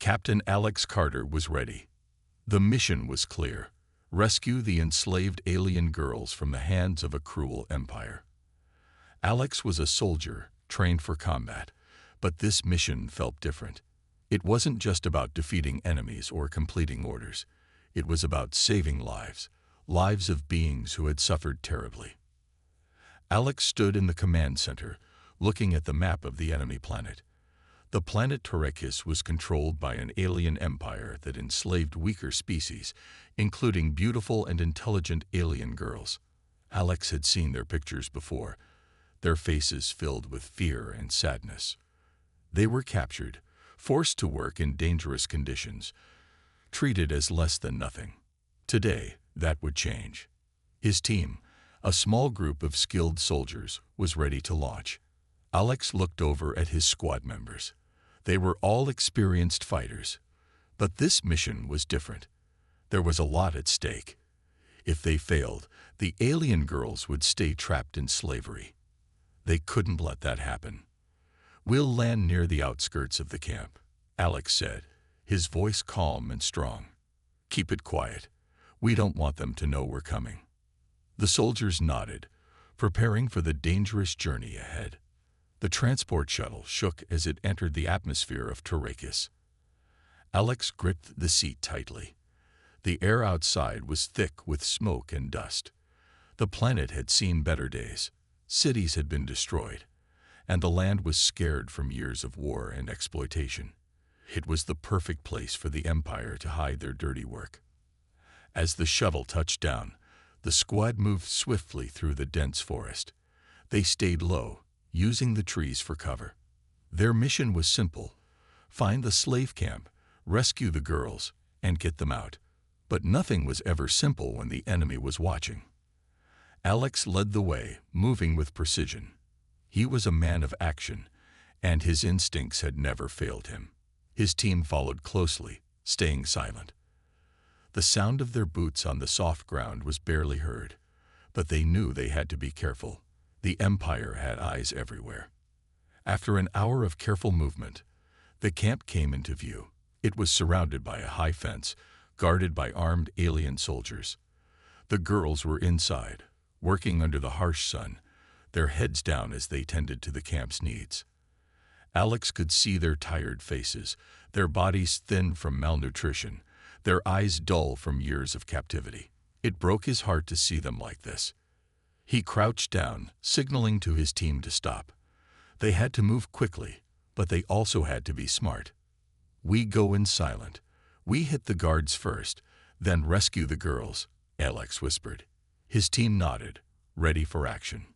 Captain Alex Carter was ready. The mission was clear: rescue the enslaved alien girls from the hands of a cruel empire. Alex was a soldier, trained for combat, but this mission felt different. It wasn't just about defeating enemies or completing orders. It was about saving lives, lives of beings who had suffered terribly. Alex stood in the command center, looking at the map of the enemy planet. The planet Tarekis was controlled by an alien empire that enslaved weaker species, including beautiful and intelligent alien girls. Alex had seen their pictures before, their faces filled with fear and sadness. They were captured, forced to work in dangerous conditions, treated as less than nothing. Today, that would change. His team, a small group of skilled soldiers, was ready to launch. Alex looked over at his squad members. They were all experienced fighters. But this mission was different. There was a lot at stake. If they failed, the alien girls would stay trapped in slavery. They couldn't let that happen. "We'll land near the outskirts of the camp," Alex said, his voice calm and strong. "Keep it quiet. We don't want them to know we're coming." The soldiers nodded, preparing for the dangerous journey ahead. The transport shuttle shook as it entered the atmosphere of Tarekis. Alex gripped the seat tightly. The air outside was thick with smoke and dust. The planet had seen better days. Cities had been destroyed, and the land was scared from years of war and exploitation. It was the perfect place for the Empire to hide their dirty work. As the shuttle touched down, the squad moved swiftly through the dense forest. They stayed low, using the trees for cover. Their mission was simple: find the slave camp, rescue the girls, and get them out. But nothing was ever simple when the enemy was watching. Alex led the way, moving with precision. He was a man of action, and his instincts had never failed him. His team followed closely, staying silent. The sound of their boots on the soft ground was barely heard, but they knew they had to be careful. The Empire had eyes everywhere. After an hour of careful movement, the camp came into view. It was surrounded by a high fence, guarded by armed alien soldiers. The girls were inside, working under the harsh sun, their heads down as they tended to the camp's needs. Alex could see their tired faces, their bodies thin from malnutrition, their eyes dull from years of captivity. It broke his heart to see them like this. He crouched down, signaling to his team to stop. They had to move quickly, but they also had to be smart. "We go in silent. We hit the guards first, then rescue the girls," Alex whispered. His team nodded, ready for action.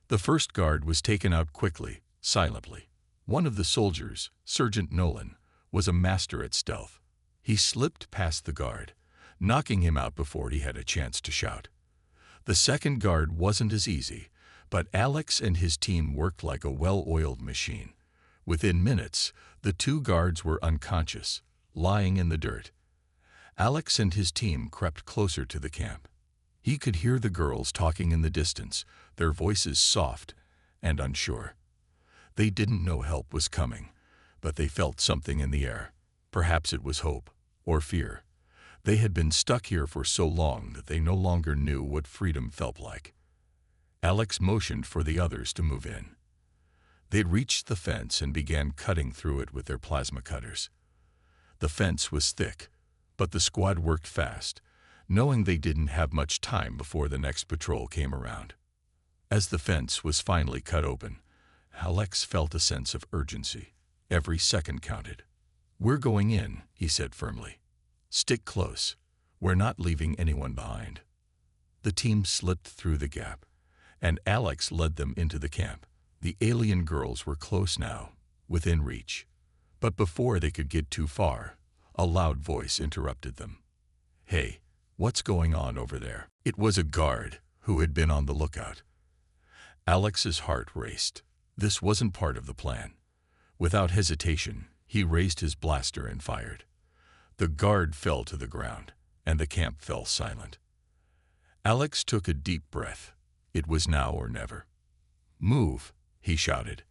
The first guard was taken out quickly, silently. One of the soldiers, Sergeant Nolan, was a master at stealth. He slipped past the guard, knocking him out before he had a chance to shout. The second guard wasn't as easy, but Alex and his team worked like a well-oiled machine. Within minutes, the two guards were unconscious, lying in the dirt. Alex and his team crept closer to the camp. He could hear the girls talking in the distance, their voices soft and unsure. They didn't know help was coming, but they felt something in the air. Perhaps it was hope or fear. They had been stuck here for so long that they no longer knew what freedom felt like. Alex motioned for the others to move in. They'd reached the fence and began cutting through it with their plasma cutters. The fence was thick, but the squad worked fast, knowing they didn't have much time before the next patrol came around. As the fence was finally cut open, Alex felt a sense of urgency. Every second counted. "We're going in," he said firmly. "Stick close. We're not leaving anyone behind." The team slipped through the gap, and Alex led them into the camp. The alien girls were close now, within reach. But before they could get too far, a loud voice interrupted them. "Hey, what's going on over there?" It was a guard who had been on the lookout. Alex's heart raced. This wasn't part of the plan. Without hesitation, he raised his blaster and fired. The guard fell to the ground, and the camp fell silent. Alex took a deep breath. It was now or never. "Move," he shouted.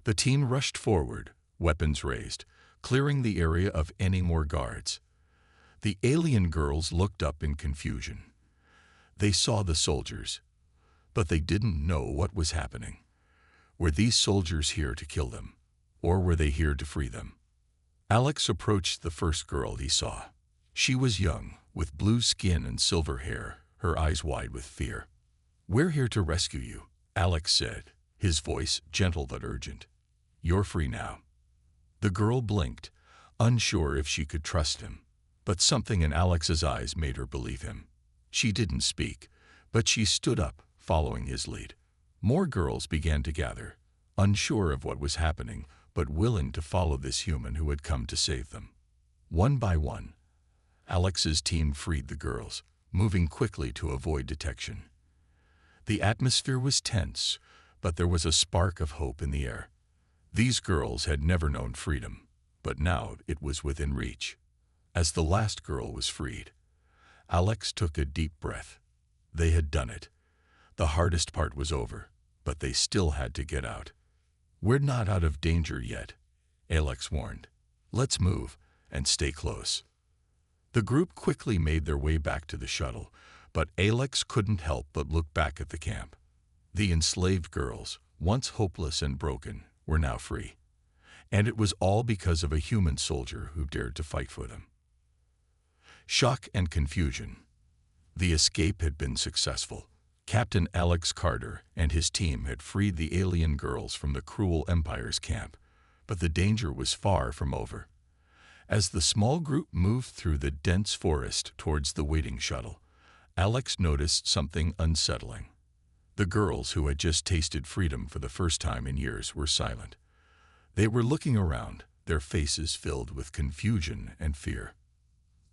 The team rushed forward, weapons raised, clearing the area of any more guards. The alien girls looked up in confusion. They saw the soldiers, but they didn't know what was happening. Were these soldiers here to kill them, or were they here to free them? Alex approached the first girl he saw. She was young, with blue skin and silver hair, her eyes wide with fear. "We're here to rescue you," Alex said, his voice gentle but urgent. "You're free now." The girl blinked, unsure if she could trust him, but something in Alex's eyes made her believe him. She didn't speak, but she stood up, following his lead. More girls began to gather, unsure of what was happening, but willing to follow this human who had come to save them. One by one, Alex's team freed the girls, moving quickly to avoid detection. The atmosphere was tense, but there was a spark of hope in the air. These girls had never known freedom, but now it was within reach. As the last girl was freed, Alex took a deep breath. They had done it. The hardest part was over, but they still had to get out. "We're not out of danger yet," Alex warned. "Let's move and stay close." The group quickly made their way back to the shuttle, but Alex couldn't help but look back at the camp. The enslaved girls, once hopeless and broken, were now free. And it was all because of a human soldier who dared to fight for them. Shock and confusion. The escape had been successful. Captain Alex Carter and his team had freed the alien girls from the cruel Empire's camp, but the danger was far from over. As the small group moved through the dense forest towards the waiting shuttle, Alex noticed something unsettling. The girls who had just tasted freedom for the first time in years were silent. They were looking around, their faces filled with confusion and fear.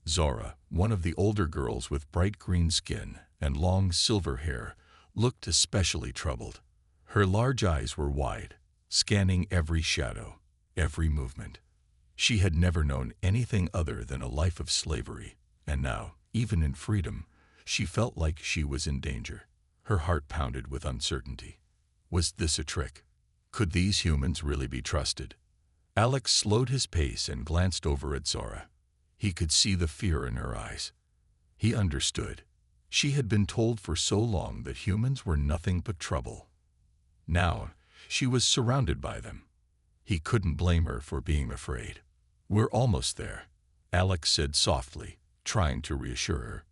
Zara, one of the older girls with bright green skin and long silver hair, looked especially troubled. Her large eyes were wide, scanning every shadow, every movement. She had never known anything other than a life of slavery, and now, even in freedom, she felt like she was in danger. Her heart pounded with uncertainty. Was this a trick? Could these humans really be trusted? Alex slowed his pace and glanced over at Zara. He could see the fear in her eyes. He understood. She had been told for so long that humans were nothing but trouble. Now, she was surrounded by them. He couldn't blame her for being afraid. "We're almost there," Alex said softly, trying to reassure her.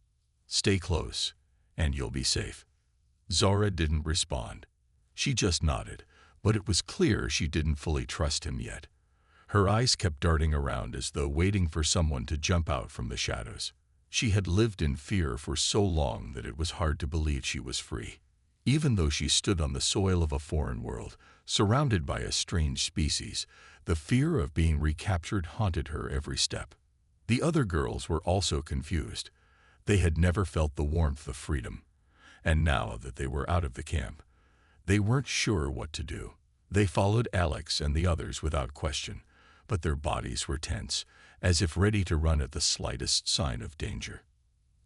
"Stay close, and you'll be safe." Zara didn't respond. She just nodded, but it was clear she didn't fully trust him yet. Her eyes kept darting around as though waiting for someone to jump out from the shadows. She had lived in fear for so long that it was hard to believe she was free. Even though she stood on the soil of a foreign world, surrounded by a strange species, the fear of being recaptured haunted her every step. The other girls were also confused. They had never felt the warmth of freedom. And now that they were out of the camp, they weren't sure what to do. They followed Alex and the others without question, but their bodies were tense, as if ready to run at the slightest sign of danger.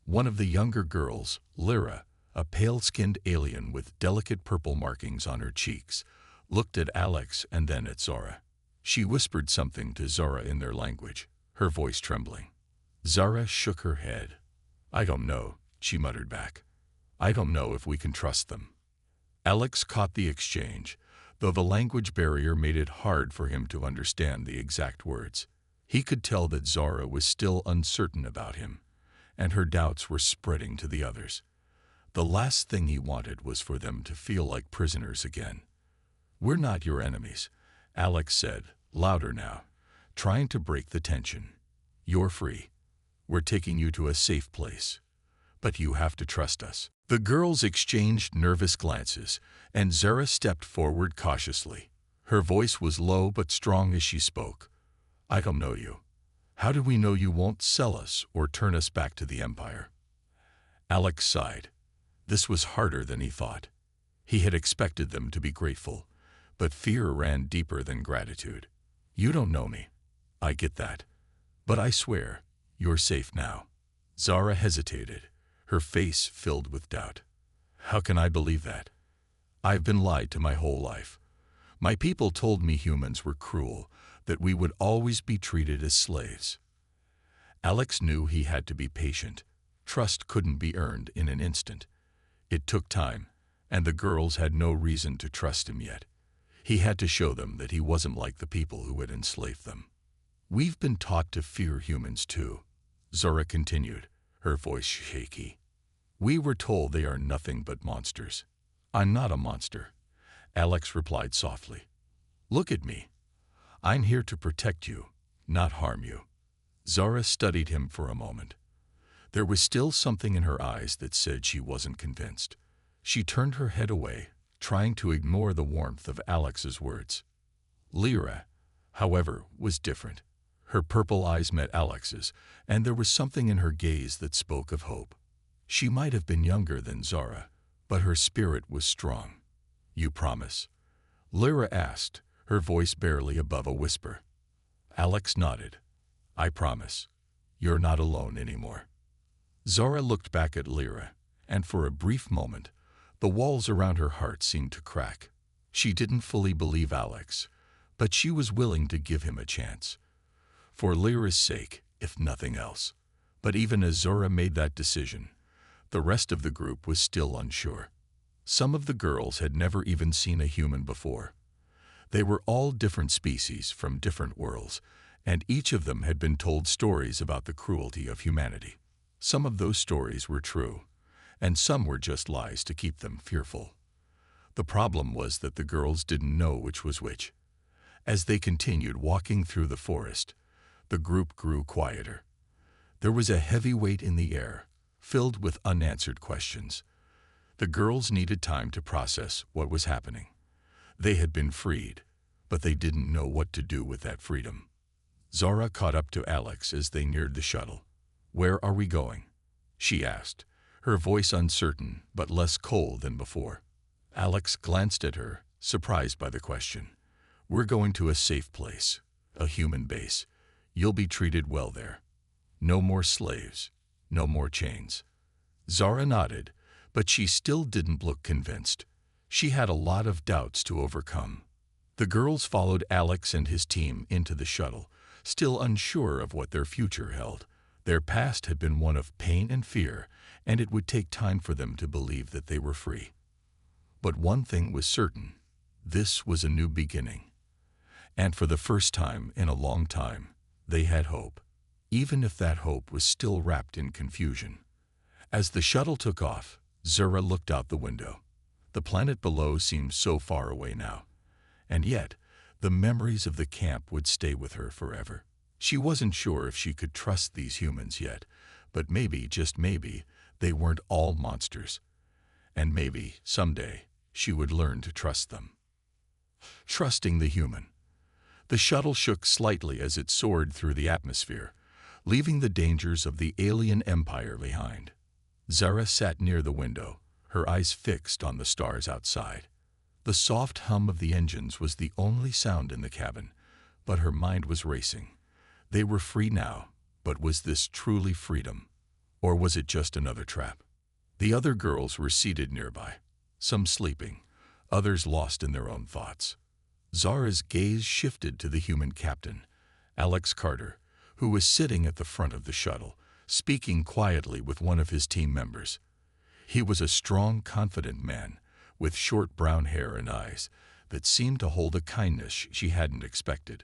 One of the younger girls, Lyra, a pale-skinned alien with delicate purple markings on her cheeks, looked at Alex and then at Zara. She whispered something to Zara in their language, her voice trembling. Zara shook her head. "I don't know," she muttered back. "I don't know if we can trust them." Alex caught the exchange, though the language barrier made it hard for him to understand the exact words. He could tell that Zara was still uncertain about him, and her doubts were spreading to the others. The last thing he wanted was for them to feel like prisoners again. "We're not your enemies," Alex said, louder now, trying to break the tension. "You're free. We're taking you to a safe place. But you have to trust us." The girls exchanged nervous glances, and Zara stepped forward cautiously. Her voice was low but strong as she spoke. "I don't know you. How do we know you won't sell us or turn us back to the Empire?" Alex sighed. This was harder than he thought. He had expected them to be grateful, but fear ran deeper than gratitude. "You don't know me. I get that. But I swear, you're safe now." Zara hesitated, her face filled with doubt. "How can I believe that? I've been lied to my whole life. My people told me humans were cruel, that we would always be treated as slaves. Alex knew he had to be patient. Trust couldn't be earned in an instant. It took time, and the girls had no reason to trust him yet. He had to show them that he wasn't like the people who had enslaved them. "We've been taught to fear humans too," Zora continued, her voice shaky. "We were told they are nothing but monsters." "I'm not a monster," Alex replied softly. "Look at me. I'm here to protect you, not harm you." Zara studied him for a moment. There was still something in her eyes that said she wasn't convinced. She turned her head away, trying to ignore the warmth of Alex's words. Lyra, however, was different. Her purple eyes met Alex's, and there was something in her gaze that spoke of hope. She might have been younger than Zara, but her spirit was strong. "You promise?" Lyra asked, her voice barely above a whisper. Alex nodded. "I promise. You're not alone anymore." Zara looked back at Lyra, and for a brief moment, the walls around her heart seemed to crack. She didn't fully believe Alex, but she was willing to give him a chance. For Lyra's sake, if nothing else. But even as Zora made that decision, the rest of the group was still unsure. Some of the girls had never even seen a human before. They were all different species from different worlds, and each of them had been told stories about the cruelty of humanity. Some of those stories were true, and some were just lies to keep them fearful. The problem was that the girls didn't know which was which. As they continued walking through the forest, the group grew quieter. There was a heavy weight in the air, filled with unanswered questions. The girls needed time to process what was happening. They had been freed, but they didn't know what to do with that freedom. Zara caught up to Alex as they neared the shuttle. "Where are we going?" she asked, her voice uncertain but less cold than before. Alex glanced at her, surprised by the question. "We're going to a safe place, a human base. You'll be treated well there. No more slaves, no more chains." Zara nodded, but she still didn't look convinced. She had a lot of doubts to overcome. The girls followed Alex and his team into the shuttle, still unsure of what their future held. Their past had been one of pain and fear, and it would take time for them to believe that they were free. But one thing was certain: this was a new beginning. And for the first time in a long time, they had hope, even if that hope was still wrapped in confusion. As the shuttle took off, Zura looked out the window. The planet below seemed so far away now, and yet the memories of the camp would stay with her forever. She wasn't sure if she could trust these humans yet, but maybe, just maybe, they weren't all monsters. And maybe, someday, she would learn to trust them. Trusting the human. The shuttle shook slightly as it soared through the atmosphere, leaving the dangers of the alien empire behind. Zara sat near the window, her eyes fixed on the stars outside. The soft hum of the engines was the only sound in the cabin, but her mind was racing. They were free now, but was this truly freedom? Or was it just another trap? The other girls were seated nearby, some sleeping, others lost in their own thoughts. Zara's gaze shifted to the human captain, Alex Carter, who was sitting at the front of the shuttle, speaking quietly with one of his team members. He was a strong, confident man, with short brown hair and eyes that seemed to hold a kindness she hadn't expected.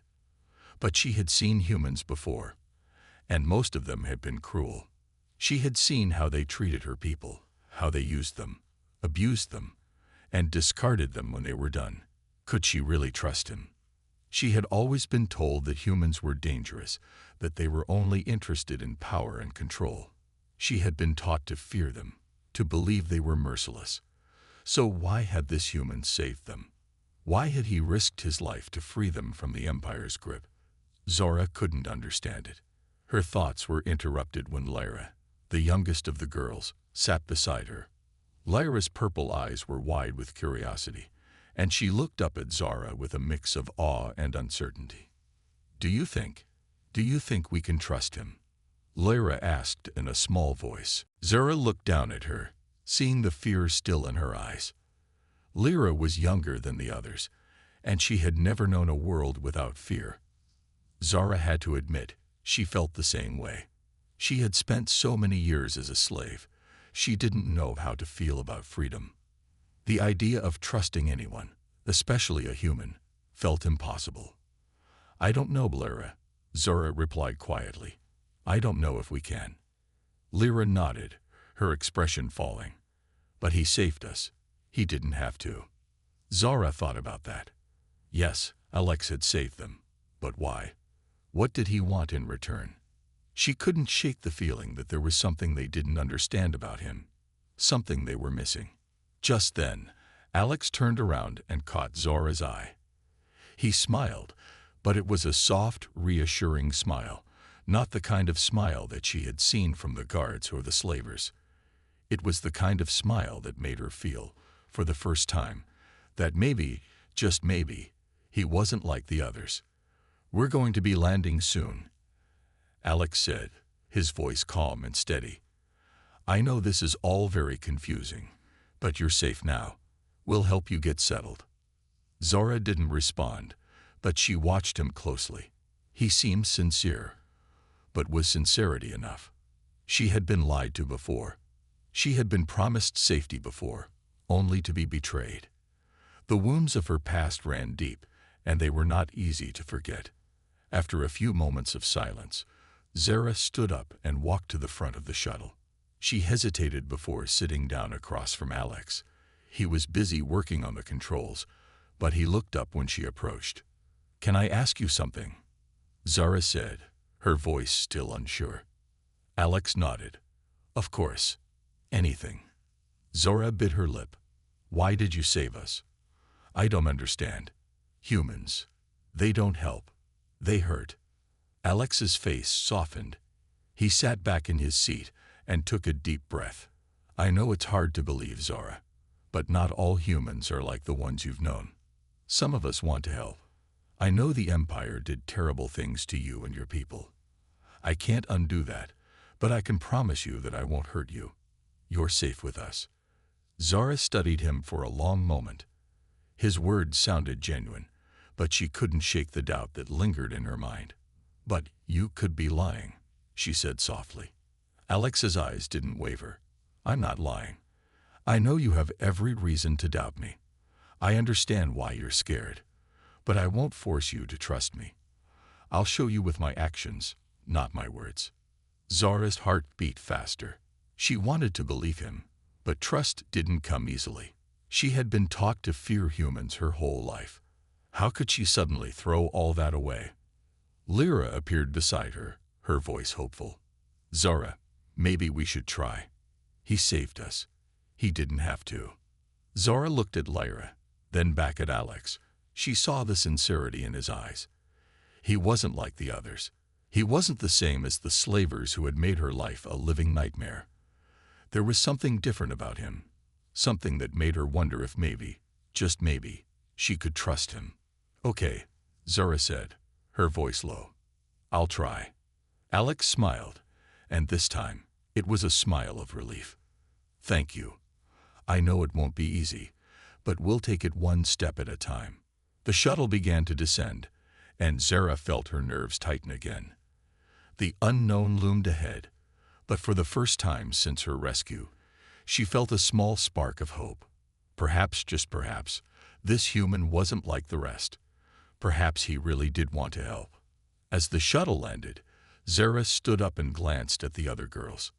But she had seen humans before, and most of them had been cruel. She had seen how they treated her people, how they used them, abused them, and discarded them when they were done. Could she really trust him? She had always been told that humans were dangerous, that they were only interested in power and control. She had been taught to fear them, to believe they were merciless. So why had this human saved them? Why had he risked his life to free them from the Empire's grip? Zora couldn't understand it. Her thoughts were interrupted when Lyra, the youngest of the girls, sat beside her. Lyra's purple eyes were wide with curiosity, and she looked up at Zara with a mix of awe and uncertainty. Do you think we can trust him?" Lyra asked in a small voice. Zara looked down at her, seeing the fear still in her eyes. Lyra was younger than the others, and she had never known a world without fear. Zara had to admit she felt the same way. She had spent so many years as a slave. She didn't know how to feel about freedom. The idea of trusting anyone, especially a human, felt impossible. "I don't know, Lyra," Zara replied quietly. "I don't know if we can." Lyra nodded, her expression falling. "But he saved us. He didn't have to." Zara thought about that. Yes, Alex had saved them. But why? What did he want in return? She couldn't shake the feeling that there was something they didn't understand about him. Something they were missing. Just then, Alex turned around and caught Zora's eye. He smiled, but it was a soft, reassuring smile, not the kind of smile that she had seen from the guards or the slavers. It was the kind of smile that made her feel, for the first time, that maybe, just maybe, he wasn't like the others. "We're going to be landing soon," Alex said, his voice calm and steady. "I know this is all very confusing, but you're safe now. We'll help you get settled." Zora didn't respond, but she watched him closely. He seemed sincere, but was sincerity enough? She had been lied to before. She had been promised safety before, only to be betrayed. The wounds of her past ran deep, and they were not easy to forget. After a few moments of silence, Zara stood up and walked to the front of the shuttle. She hesitated before sitting down across from Alex. He was busy working on the controls, but he looked up when she approached. "Can I ask you something?" Zara said, her voice still unsure. Alex nodded. "Of course. Anything." Zora bit her lip. "Why did you save us?" "I don't understand. Humans. They don't help. They hurt." Alex's face softened. He sat back in his seat and took a deep breath. "I know it's hard to believe, Zora, but not all humans are like the ones you've known. Some of us want to help. I know the Empire did terrible things to you and your people. I can't undo that, but I can promise you that I won't hurt you. You're safe with us." Zara studied him for a long moment. His words sounded genuine, but she couldn't shake the doubt that lingered in her mind. "But you could be lying," she said softly. Alex's eyes didn't waver. "I'm not lying. I know you have every reason to doubt me. I understand why you're scared, but I won't force you to trust me. I'll show you with my actions, not my words." Zara's heart beat faster. She wanted to believe him, but trust didn't come easily. She had been taught to fear humans her whole life. How could she suddenly throw all that away? Lyra appeared beside her, her voice hopeful. "Zara, maybe we should try. He saved us. He didn't have to." Zara looked at Lyra, then back at Alex. She saw the sincerity in his eyes. He wasn't like the others. He wasn't the same as the slavers who had made her life a living nightmare. There was something different about him, something that made her wonder if maybe, just maybe, she could trust him. "Okay," Zara said, her voice low. "I'll try." Alex smiled, and this time it was a smile of relief. "Thank you. I know it won't be easy, but we'll take it one step at a time." The shuttle began to descend, and Zara felt her nerves tighten again. The unknown loomed ahead, but for the first time since her rescue, she felt a small spark of hope. Perhaps, just perhaps, this human wasn't like the rest. Perhaps he really did want to help. As the shuttle landed, Zara stood up and glanced at the other girls.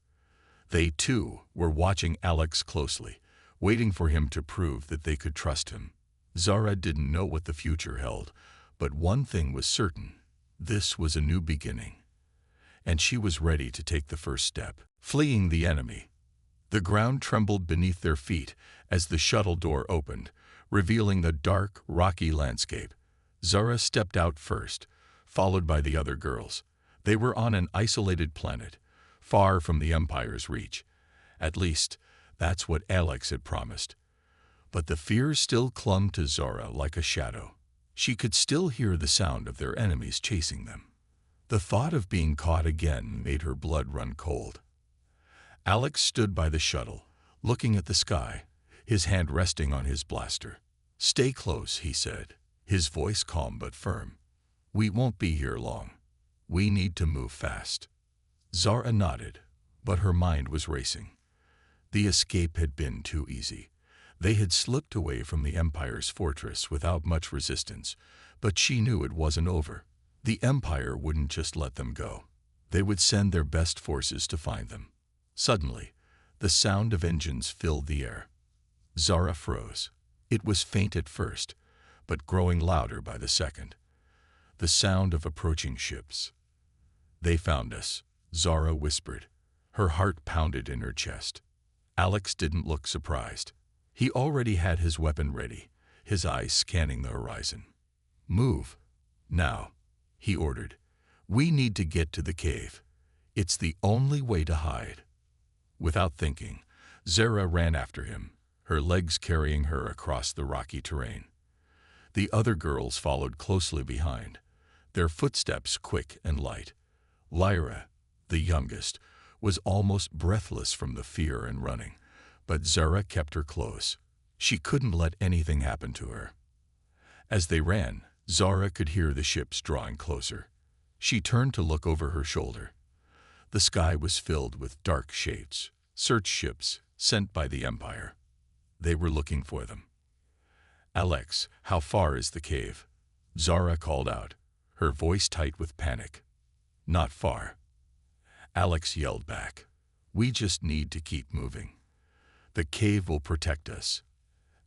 They, too, were watching Alex closely, waiting for him to prove that they could trust him. Zara didn't know what the future held, but one thing was certain. This was a new beginning. And she was ready to take the first step, fleeing the enemy. The ground trembled beneath their feet as the shuttle door opened, revealing the dark, rocky landscape. Zara stepped out first, followed by the other girls. They were on an isolated planet, far from the Empire's reach. At least, that's what Alex had promised. But the fear still clung to Zara like a shadow. She could still hear the sound of their enemies chasing them. The thought of being caught again made her blood run cold. Alex stood by the shuttle, looking at the sky, his hand resting on his blaster. "Stay close," he said, his voice calm but firm. We won't be here long. We need to move fast. Zara nodded, but her mind was racing. The escape had been too easy. They had slipped away from the Empire's fortress without much resistance, but she knew it wasn't over. The Empire wouldn't just let them go. They would send their best forces to find them. Suddenly, the sound of engines filled the air. Zara froze. It was faint at first, but growing louder by the second. The sound of approaching ships. "They found us," Zara whispered. Her heart pounded in her chest. Alex didn't look surprised. He already had his weapon ready, his eyes scanning the horizon. "Move. Now," he ordered. "We need to get to the cave. It's the only way to hide." Without thinking, Zara ran after him, her legs carrying her across the rocky terrain. The other girls followed closely behind, their footsteps quick and light. Lyra, the youngest, was almost breathless from the fear and running, but Zara kept her close. She couldn't let anything happen to her. As they ran, Zara could hear the ships drawing closer. She turned to look over her shoulder. The sky was filled with dark shapes, search ships sent by the Empire. They were looking for them. "Alex, how far is the cave?" Zara called out, her voice tight with panic. "Not far." Alex yelled back. "We just need to keep moving. The cave will protect us,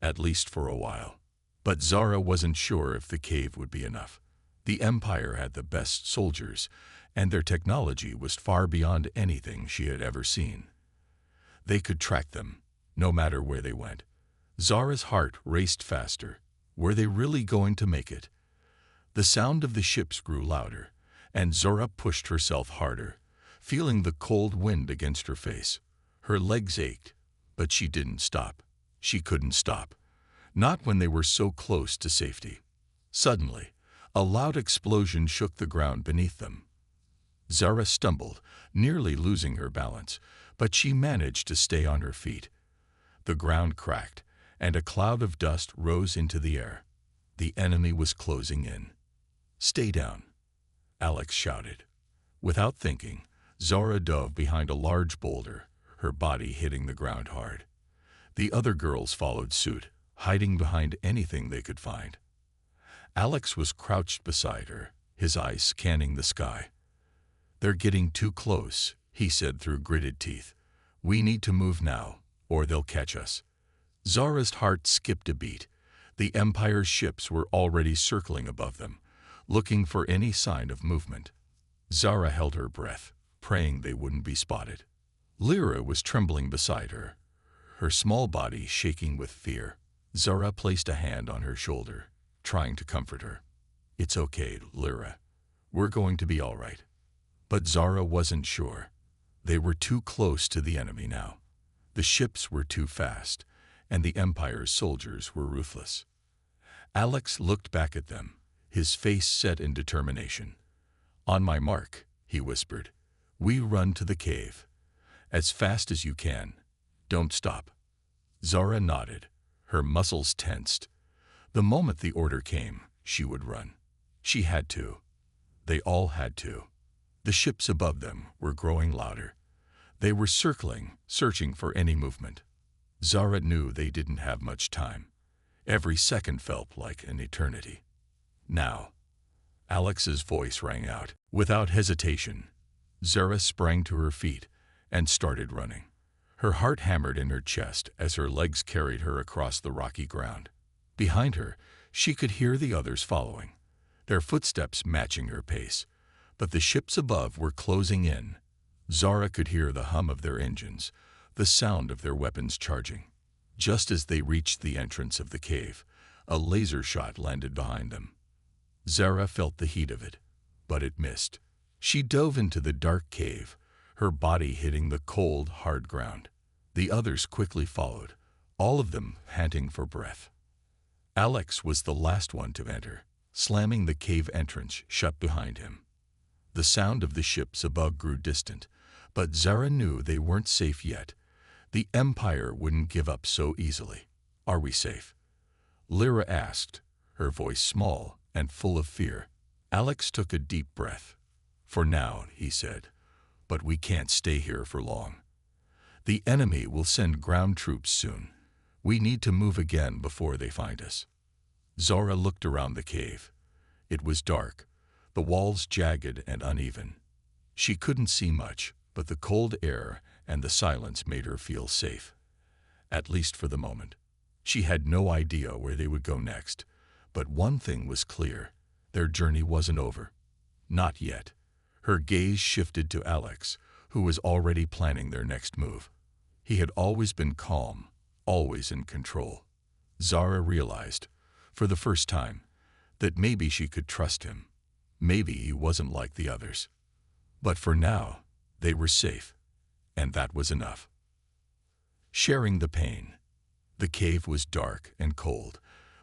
at least for a while." But Zara wasn't sure if the cave would be enough. The Empire had the best soldiers, and their technology was far beyond anything she had ever seen. They could track them, no matter where they went. Zara's heart raced faster. Were they really going to make it? The sound of the ships grew louder, and Zara pushed herself harder, feeling the cold wind against her face. Her legs ached, but she didn't stop. She couldn't stop. Not when they were so close to safety. Suddenly, a loud explosion shook the ground beneath them. Zara stumbled, nearly losing her balance, but she managed to stay on her feet. The ground cracked, and a cloud of dust rose into the air. The enemy was closing in. "Stay down," Alex shouted. Without thinking, Zara dove behind a large boulder, her body hitting the ground hard. The other girls followed suit, hiding behind anything they could find. Alex was crouched beside her, his eyes scanning the sky. "They're getting too close," he said through gritted teeth. "We need to move now, or they'll catch us." Zara's heart skipped a beat. The Empire's ships were already circling above them, looking for any sign of movement. Zara held her breath, praying they wouldn't be spotted. Lyra was trembling beside her, her small body shaking with fear. Zara placed a hand on her shoulder, trying to comfort her. "It's okay, Lyra. We're going to be all right." But Zara wasn't sure. They were too close to the enemy now. The ships were too fast, and the Empire's soldiers were ruthless. Alex looked back at them, his face set in determination. "On my mark," he whispered. "We run to the cave. As fast as you can. Don't stop." Zara nodded, her muscles tensed. The moment the order came, she would run. She had to. They all had to. The ships above them were growing louder. They were circling, searching for any movement. Zara knew they didn't have much time. Every second felt like an eternity. "Now." Alex's voice rang out. Without hesitation, Zara sprang to her feet and started running. Her heart hammered in her chest as her legs carried her across the rocky ground. Behind her, she could hear the others following, their footsteps matching her pace. But the ships above were closing in. Zara could hear the hum of their engines, the sound of their weapons charging. Just as they reached the entrance of the cave, a laser shot landed behind them. Zara felt the heat of it, but it missed. She dove into the dark cave, her body hitting the cold, hard ground. The others quickly followed, all of them panting for breath. Alex was the last one to enter, slamming the cave entrance shut behind him. The sound of the ships above grew distant, but Zara knew they weren't safe yet. The Empire wouldn't give up so easily. "Are we safe?" Lyra asked, her voice small and full of fear. Alex took a deep breath. "For now," he said, "but we can't stay here for long. The enemy will send ground troops soon. We need to move again before they find us." Zara looked around the cave. It was dark, the walls jagged and uneven. She couldn't see much, but the cold air and the silence made her feel safe. At least for the moment. She had no idea where they would go next, but one thing was clear: their journey wasn't over. Not yet. Her gaze shifted to Alex, who was already planning their next move. He had always been calm, always in control. Zara realized, for the first time, that maybe she could trust him. Maybe he wasn't like the others. But for now, they were safe, and that was enough. Sharing the pain. The cave was dark and cold,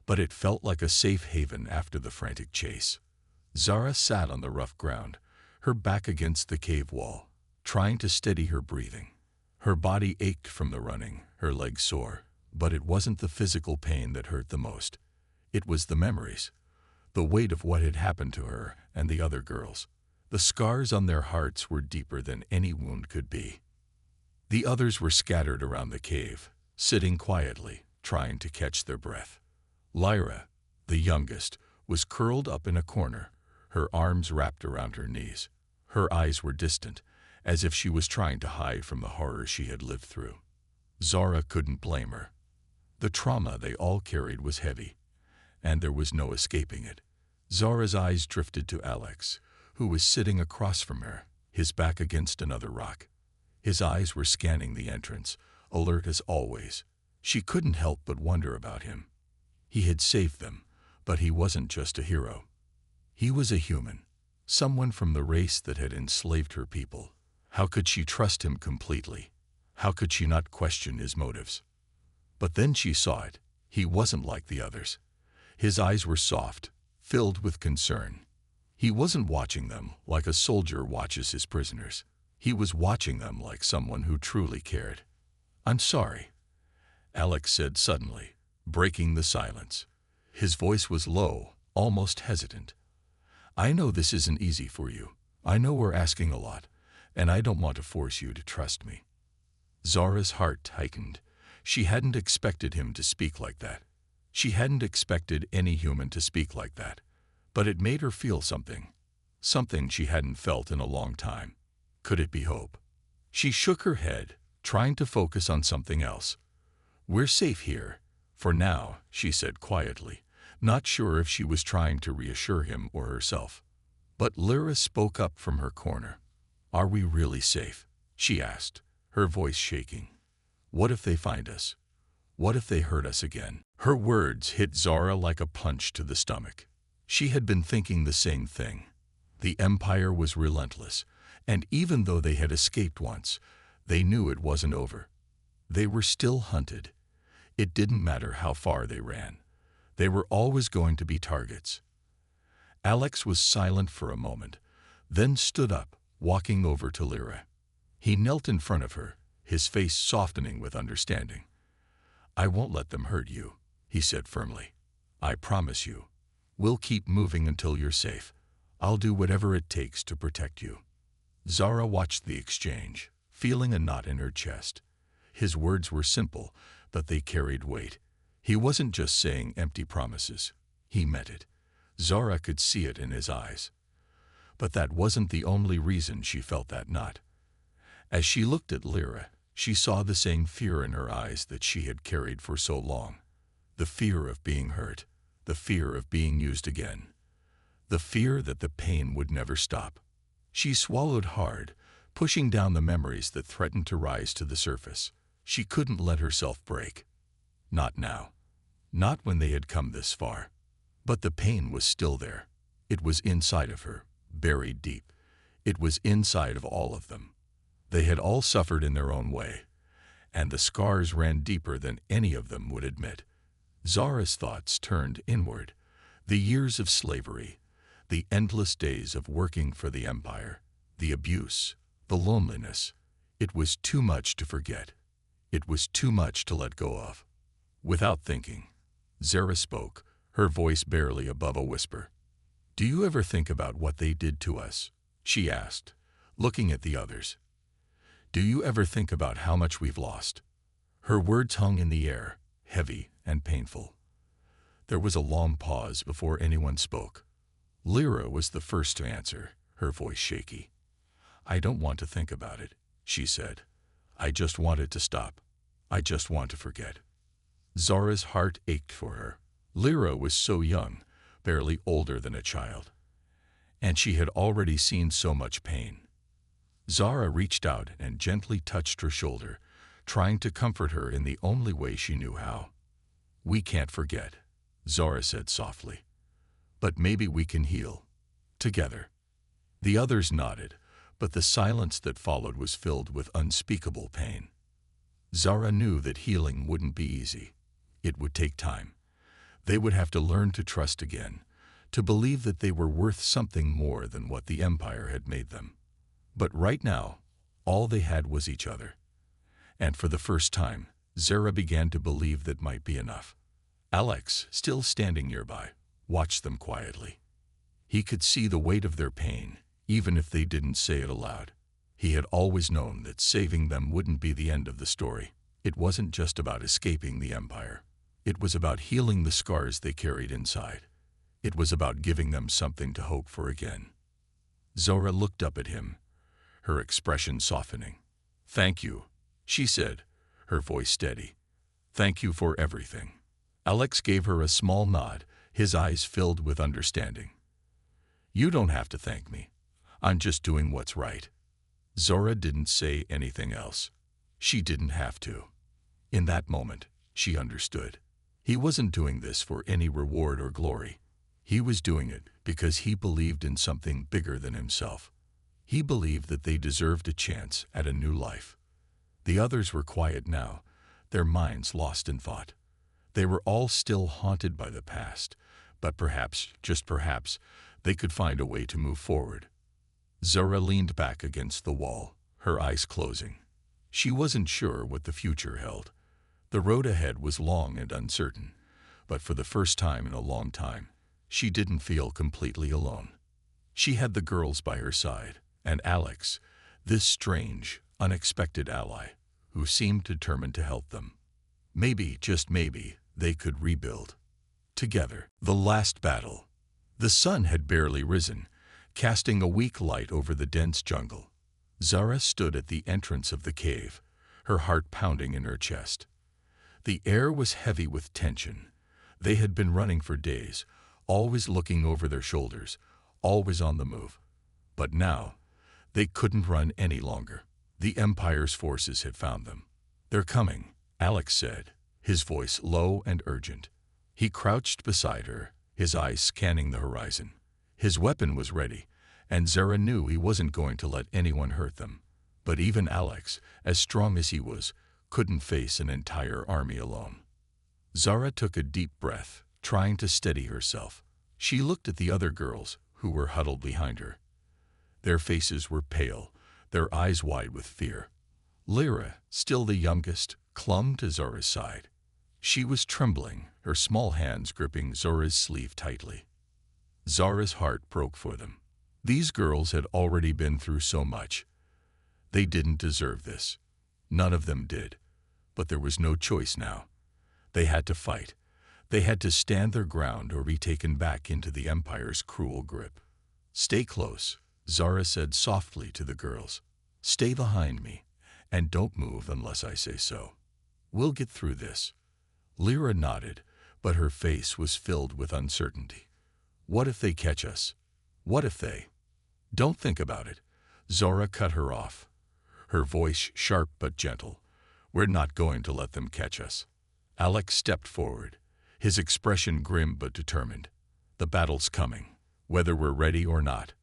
but it felt like a safe haven after the frantic chase. Zara sat on the rough ground, her back against the cave wall, trying to steady her breathing. Her body ached from the running, her legs sore, but it wasn't the physical pain that hurt the most. It was the memories, the weight of what had happened to her and the other girls. The scars on their hearts were deeper than any wound could be. The others were scattered around the cave, sitting quietly, trying to catch their breath. Lyra, the youngest, was curled up in a corner, her arms wrapped around her knees. Her eyes were distant, as if she was trying to hide from the horror she had lived through. Zara couldn't blame her. The trauma they all carried was heavy, and there was no escaping it. Zara's eyes drifted to Alex, who was sitting across from her, his back against another rock. His eyes were scanning the entrance, alert as always. She couldn't help but wonder about him. He had saved them, but he wasn't just a hero. He was a human, someone from the race that had enslaved her people. How could she trust him completely? How could she not question his motives? But then she saw it. He wasn't like the others. His eyes were soft, filled with concern. He wasn't watching them like a soldier watches his prisoners. He was watching them like someone who truly cared. "I'm sorry," Alex said suddenly, breaking the silence. His voice was low, almost hesitant. "I know this isn't easy for you. I know we're asking a lot, and I don't want to force you to trust me." Zara's heart tightened. She hadn't expected him to speak like that. She hadn't expected any human to speak like that. But it made her feel something. Something she hadn't felt in a long time. Could it be hope? She shook her head, trying to focus on something else. "We're safe here, for now," she said quietly, not sure if she was trying to reassure him or herself. But Lyra spoke up from her corner. "Are we really safe?" she asked, her voice shaking. "What if they find us? What if they hurt us again?" Her words hit Zara like a punch to the stomach. She had been thinking the same thing. The Empire was relentless, and even though they had escaped once, they knew it wasn't over. They were still hunted. It didn't matter how far they ran. They were always going to be targets. Alex was silent for a moment, then stood up, walking over to Lyra. He knelt in front of her, his face softening with understanding. "I won't let them hurt you," he said firmly. "I promise you. We'll keep moving until you're safe. I'll do whatever it takes to protect you." Zara watched the exchange, feeling a knot in her chest. His words were simple, but they carried weight. He wasn't just saying empty promises. He meant it. Zara could see it in his eyes. But that wasn't the only reason she felt that knot. As she looked at Lyra, she saw the same fear in her eyes that she had carried for so long. The fear of being hurt, the fear of being used again, the fear that the pain would never stop. She swallowed hard, pushing down the memories that threatened to rise to the surface. She couldn't let herself break. Not now. Not when they had come this far. But the pain was still there. It was inside of her, buried deep. It was inside of all of them. They had all suffered in their own way, and the scars ran deeper than any of them would admit. Zara's thoughts turned inward. The years of slavery, the endless days of working for the Empire, the abuse, the loneliness. It was too much to forget. It was too much to let go of. Without thinking, Zara spoke, her voice barely above a whisper. "Do you ever think about what they did to us?" she asked, looking at the others. "Do you ever think about how much we've lost?" Her words hung in the air, heavy and painful. There was a long pause before anyone spoke. Lyra was the first to answer, her voice shaky. "I don't want to think about it," she said. "I just want it to stop. I just want to forget." Zara's heart ached for her. Lyra was so young, barely older than a child, and she had already seen so much pain. Zara reached out and gently touched her shoulder, trying to comfort her in the only way she knew how. "We can't forget," Zara said softly. "But maybe we can heal. Together." The others nodded, but the silence that followed was filled with unspeakable pain. Zara knew that healing wouldn't be easy. It would take time. They would have to learn to trust again, to believe that they were worth something more than what the Empire had made them. But right now, all they had was each other. And for the first time, Zara began to believe that might be enough. Alex, still standing nearby, watched them quietly. He could see the weight of their pain, even if they didn't say it aloud. He had always known that saving them wouldn't be the end of the story. It wasn't just about escaping the Empire. It was about healing the scars they carried inside. It was about giving them something to hope for again. Zara looked up at him, her expression softening. "Thank you," she said, her voice steady. "Thank you for everything." Alex gave her a small nod, his eyes filled with understanding. "You don't have to thank me. I'm just doing what's right." Zara didn't say anything else. She didn't have to. In that moment, she understood. He wasn't doing this for any reward or glory. He was doing it because he believed in something bigger than himself. He believed that they deserved a chance at a new life. The others were quiet now, their minds lost in thought. They were all still haunted by the past, but perhaps, just perhaps, they could find a way to move forward. Zara leaned back against the wall, her eyes closing. She wasn't sure what the future held. The road ahead was long and uncertain, but for the first time in a long time, she didn't feel completely alone. She had the girls by her side, and Alex, this strange, unexpected ally, who seemed determined to help them. Maybe, just maybe, they could rebuild. Together. The last battle. The sun had barely risen, casting a weak light over the dense jungle. Zara stood at the entrance of the cave, her heart pounding in her chest. The air was heavy with tension. They had been running for days, always looking over their shoulders, always on the move. But now, they couldn't run any longer. The Empire's forces had found them. "They're coming," Alex said, his voice low and urgent. He crouched beside her, his eyes scanning the horizon. His weapon was ready, and Zara knew he wasn't going to let anyone hurt them. But even Alex, as strong as he was, couldn't face an entire army alone. Zara took a deep breath, trying to steady herself. She looked at the other girls, who were huddled behind her. Their faces were pale, their eyes wide with fear. Lyra, still the youngest, clung to Zara's side. She was trembling, her small hands gripping Zara's sleeve tightly. Zara's heart broke for them. These girls had already been through so much. They didn't deserve this. None of them did. But there was no choice now. They had to fight. They had to stand their ground or be taken back into the Empire's cruel grip. "Stay close," Zara said softly to the girls. "Stay behind me, and don't move unless I say so. We'll get through this." Lyra nodded, but her face was filled with uncertainty. "What if they catch us? What if they—" "Don't think about it." Zara cut her off, her voice sharp but gentle. "We're not going to let them catch us." Alex stepped forward, his expression grim but determined. "The battle's coming, whether we're ready or not.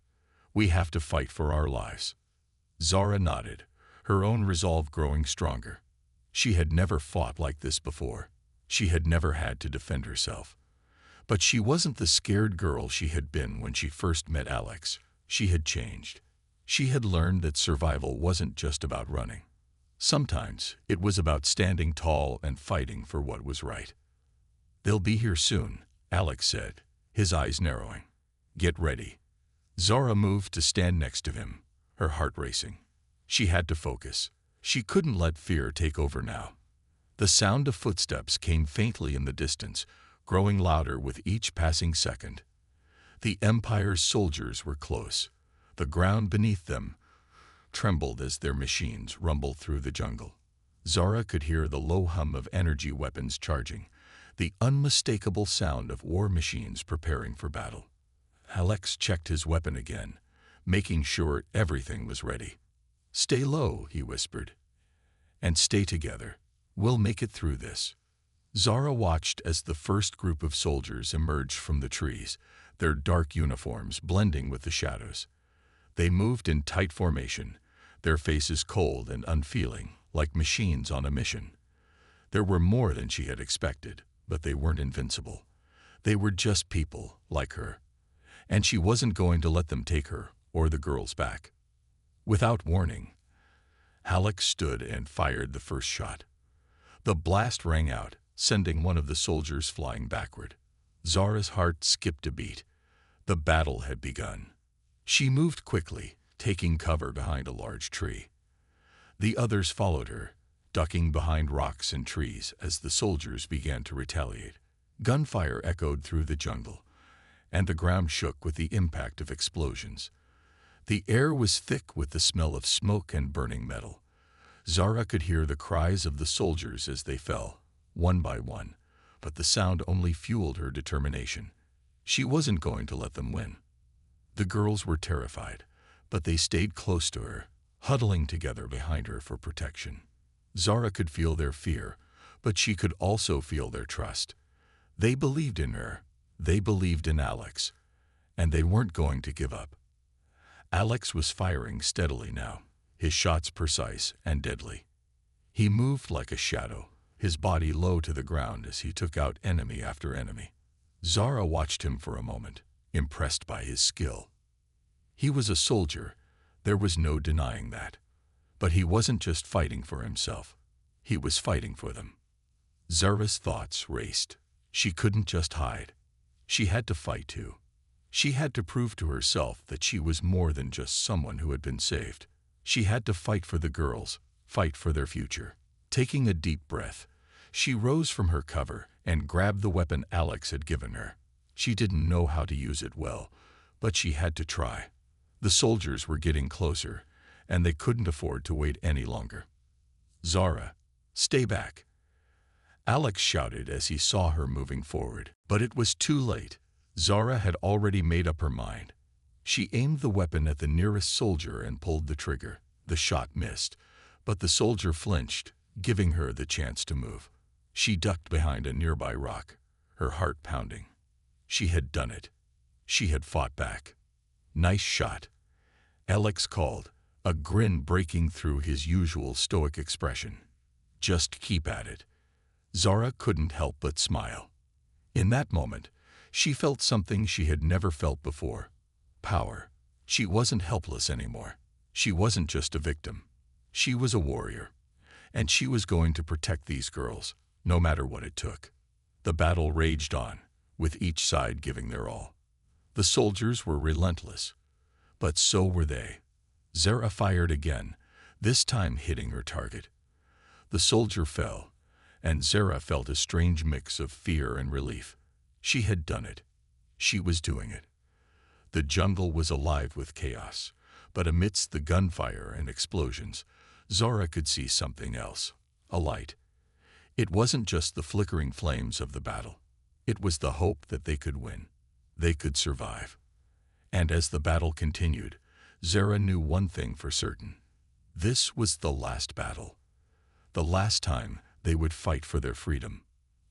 We have to fight for our lives." Zara nodded, her own resolve growing stronger. She had never fought like this before. She had never had to defend herself. But she wasn't the scared girl she had been when she first met Alex. She had changed. She had learned that survival wasn't just about running. Sometimes it was about standing tall and fighting for what was right. "They'll be here soon," Alex said, his eyes narrowing. Get ready." Zara moved to stand next to him, her heart racing. She had to focus. She couldn't let fear take over now. The sound of footsteps came faintly in the distance, growing louder with each passing second. The Empire's soldiers were close. The ground beneath them trembled as their machines rumbled through the jungle. Zara could hear the low hum of energy weapons charging, the unmistakable sound of war machines preparing for battle. Alex checked his weapon again, making sure everything was ready. "Stay low," he whispered, "and stay together. We'll make it through this." Zara watched as the first group of soldiers emerged from the trees, their dark uniforms blending with the shadows. They moved in tight formation, their faces cold and unfeeling, like machines on a mission. There were more than she had expected, but they weren't invincible. They were just people, like her. And she wasn't going to let them take her or the girls back. Without warning, Alex stood and fired the first shot. The blast rang out, sending one of the soldiers flying backward. Zara's heart skipped a beat. The battle had begun. She moved quickly, taking cover behind a large tree. The others followed her, ducking behind rocks and trees as the soldiers began to retaliate. Gunfire echoed through the jungle, and the ground shook with the impact of explosions. The air was thick with the smell of smoke and burning metal. Zara could hear the cries of the soldiers as they fell, one by one, but the sound only fueled her determination. She wasn't going to let them win. The girls were terrified, but they stayed close to her, huddling together behind her for protection. Zara could feel their fear, but she could also feel their trust. They believed in her, they believed in Alex, and they weren't going to give up. Alex was firing steadily now, his shots precise and deadly. He moved like a shadow, his body low to the ground as he took out enemy after enemy. Zara watched him for a moment, impressed by his skill. He was a soldier, there was no denying that. But he wasn't just fighting for himself, he was fighting for them. Zara's thoughts raced. She couldn't just hide. She had to fight too. She had to prove to herself that she was more than just someone who had been saved. She had to fight for the girls, fight for their future. Taking a deep breath, she rose from her cover and grabbed the weapon Alex had given her. She didn't know how to use it well, but she had to try. The soldiers were getting closer, and they couldn't afford to wait any longer. "Zara, stay back," Alex shouted as he saw her moving forward. But it was too late. Zara had already made up her mind. She aimed the weapon at the nearest soldier and pulled the trigger. The shot missed, but the soldier flinched, giving her the chance to move. She ducked behind a nearby rock, her heart pounding. She had done it. She had fought back. "Nice shot," Alex called, a grin breaking through his usual stoic expression. "Just keep at it." Zara couldn't help but smile. In that moment, she felt something she had never felt before. Power. She wasn't helpless anymore. She wasn't just a victim. She was a warrior. And she was going to protect these girls, no matter what it took. The battle raged on, with each side giving their all. The soldiers were relentless, but so were they. Zara fired again, this time hitting her target. The soldier fell, and Zara felt a strange mix of fear and relief. She had done it. She was doing it. The jungle was alive with chaos, but amidst the gunfire and explosions, Zara could see something else, a light. It wasn't just the flickering flames of the battle. It was the hope that they could win. They could survive. And as the battle continued, Zara knew one thing for certain. This was the last battle. The last time they would fight for their freedom,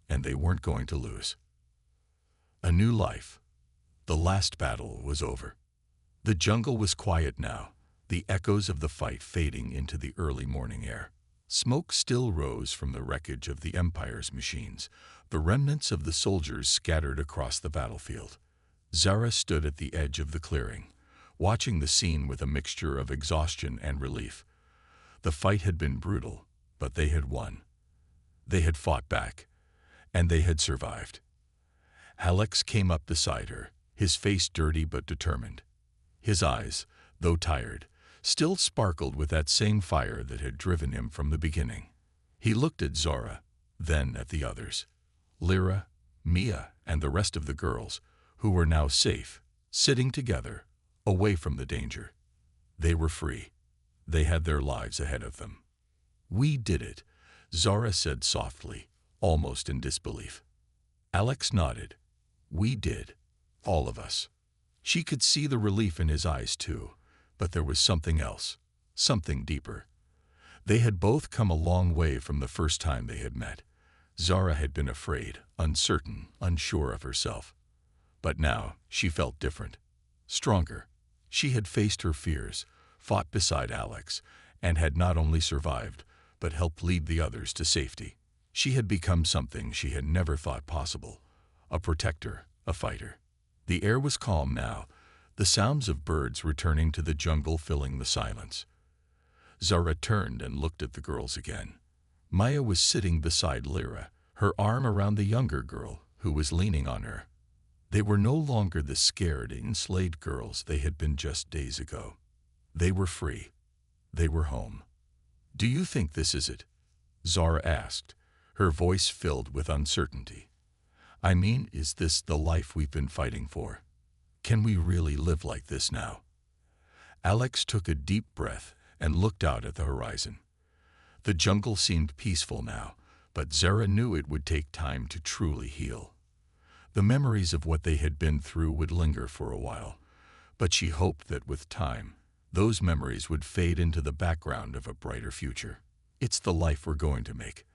and they weren't going to lose. A new life. The last battle was over. The jungle was quiet now, the echoes of the fight fading into the early morning air. Smoke still rose from the wreckage of the Empire's machines, the remnants of the soldiers scattered across the battlefield. Zara stood at the edge of the clearing, watching the scene with a mixture of exhaustion and relief. The fight had been brutal, but they had won. They had fought back, and they had survived. Alex came up beside her, his face dirty but determined. His eyes, though tired, still sparkled with that same fire that had driven him from the beginning. He looked at Zora, then at the others, Lyra, Mia, and the rest of the girls, who were now safe, sitting together, away from the danger. They were free. They had their lives ahead of them. "We did it," Zora said softly, almost in disbelief. Alex nodded. "We did. All of us." She could see the relief in his eyes too, but there was something else, something deeper. They had both come a long way from the first time they had met. Zara had been afraid, uncertain, unsure of herself. But now she felt different, stronger. She had faced her fears, fought beside Alex, and had not only survived, but helped lead the others to safety. She had become something she had never thought possible, a protector, a fighter. The air was calm now, the sounds of birds returning to the jungle filling the silence. Zara turned and looked at the girls again. Maya was sitting beside Lyra, her arm around the younger girl who was leaning on her. They were no longer the scared, enslaved girls they had been just days ago. They were free. They were home. "Do you think this is it?" Zara asked, her voice filled with uncertainty. "I mean, is this the life we've been fighting for? Can we really live like this now?" Alex took a deep breath and looked out at the horizon. The jungle seemed peaceful now, but Zara knew it would take time to truly heal. The memories of what they had been through would linger for a while, but she hoped that with time, those memories would fade into the background of a brighter future. "It's the life we're going to make,"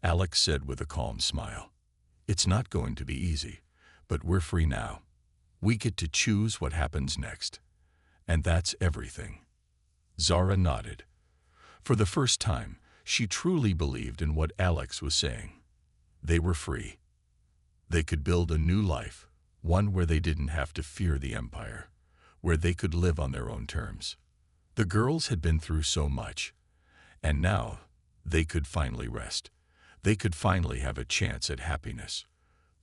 Alex said with a calm smile. "It's not going to be easy, but we're free now. We get to choose what happens next. And that's everything." Zara nodded. For the first time, she truly believed in what Alex was saying. They were free. They could build a new life, one where they didn't have to fear the Empire, where they could live on their own terms. The girls had been through so much, and now they could finally rest. They could finally have a chance at happiness.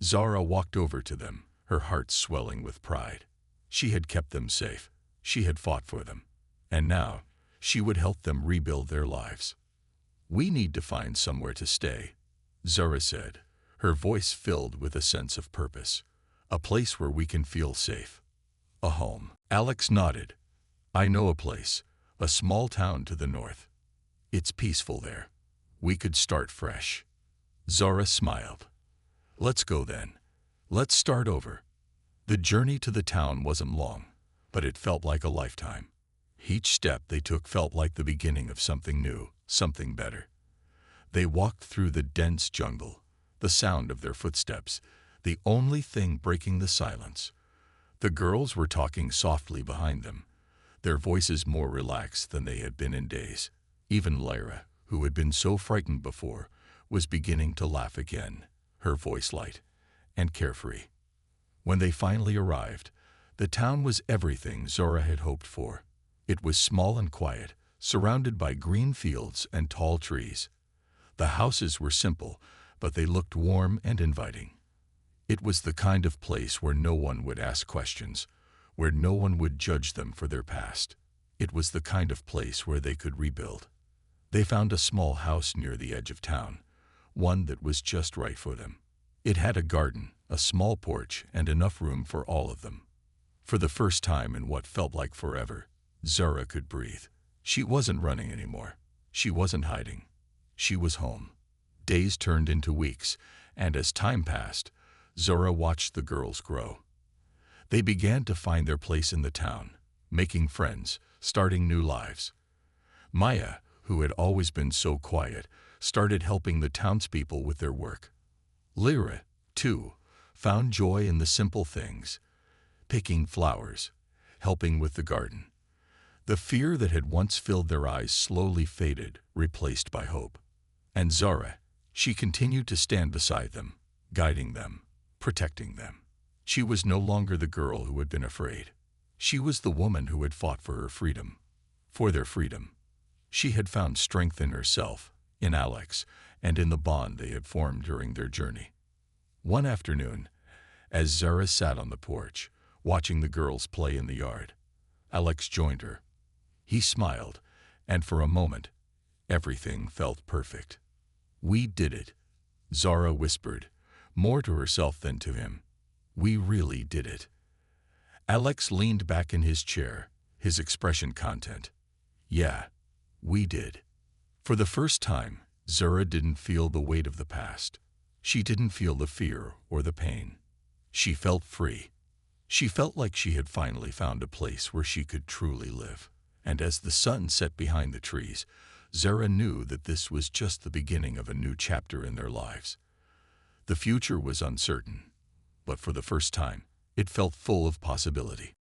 Zara walked over to them, her heart swelling with pride. She had kept them safe. She had fought for them. And now, she would help them rebuild their lives. "We need to find somewhere to stay," Zara said, her voice filled with a sense of purpose. "A place where we can feel safe. A home." Alex nodded. "I know a place, a small town to the north. It's peaceful there. We could start fresh." Zara smiled. "Let's go then. Let's start over." The journey to the town wasn't long, but it felt like a lifetime. Each step they took felt like the beginning of something new, something better. They walked through the dense jungle, the sound of their footsteps, the only thing breaking the silence. The girls were talking softly behind them, their voices more relaxed than they had been in days. Even Lyra, who had been so frightened before, was beginning to laugh again, her voice light and carefree. When they finally arrived, the town was everything Zora had hoped for. It was small and quiet, surrounded by green fields and tall trees. The houses were simple, but they looked warm and inviting. It was the kind of place where no one would ask questions, where no one would judge them for their past. It was the kind of place where they could rebuild. They found a small house near the edge of town, one that was just right for them. It had a garden, a small porch, and enough room for all of them. For the first time in what felt like forever, Zara could breathe. She wasn't running anymore. She wasn't hiding. She was home. Days turned into weeks, and as time passed, Zora watched the girls grow. They began to find their place in the town, making friends, starting new lives. Maya, who had always been so quiet, started helping the townspeople with their work. Lyra, too, found joy in the simple things, picking flowers, helping with the garden. The fear that had once filled their eyes slowly faded, replaced by hope. And Zara, she continued to stand beside them, guiding them, protecting them. She was no longer the girl who had been afraid. She was the woman who had fought for her freedom, for their freedom. She had found strength in herself, in Alex, and in the bond they had formed during their journey. One afternoon, as Zara sat on the porch, watching the girls play in the yard. Alex joined her. He smiled, and for a moment, everything felt perfect. "We did it," Zara whispered, more to herself than to him. "We really did it." Alex leaned back in his chair, his expression content. "Yeah, we did." For the first time, Zara didn't feel the weight of the past. She didn't feel the fear or the pain. She felt free. She felt like she had finally found a place where she could truly live. And as the sun set behind the trees, Zara knew that this was just the beginning of a new chapter in their lives. The future was uncertain, but for the first time, it felt full of possibility.